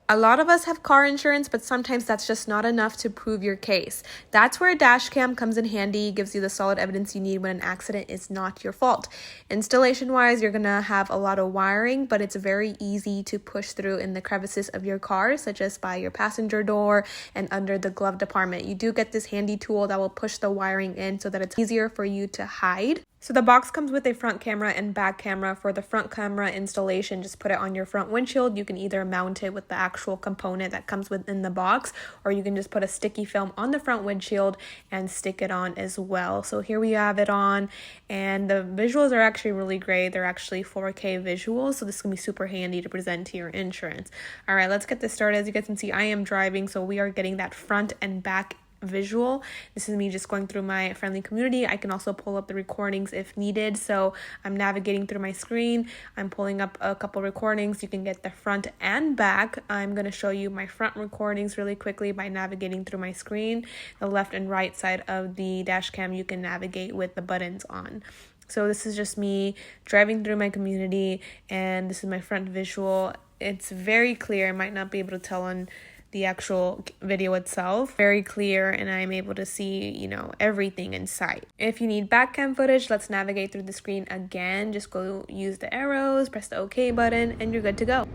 A lot of us have car insurance, but sometimes that's just not enough to prove your case. That's where a dash cam comes in handy, gives you the solid evidence you need when an accident is not your fault. Installation-wise, you're gonna have a lot of wiring, but it's very easy to push through in the crevices of your car, such as by your passenger door and under the glove compartment. You do get this handy tool that will push the wiring in so that it's easier for you to hide. So the box comes with a front camera and back camera. For the front camera installation, just put it on your front windshield. You can either mount it with the actual component that comes within the box, or you can just put a sticky film on the front windshield and stick it on as well. So here we have it on, and the visuals are actually really great. They're actually 4K visuals, so this is going to be super handy to present to your insurance. All right, let's get this started. As you guys can see, I am driving, so we are getting that front and back visual. This is me just going through my friendly community. I can also pull up the recordings if needed. So I'm navigating through my screen. I'm pulling up a couple recordings. You can get the front and back. I'm going to show you my front recordings really quickly by navigating through my screen. The left and right side of the dash cam you can navigate with the buttons on. So this is just me driving through my community, and this is my front visual. It's very clear. I might not be able to tell on the actual video itself. Very clear, and I'm able to see, everything in sight. If you need back cam footage, let's navigate through the screen again. Just go use the arrows, press the OK button, and you're good to go.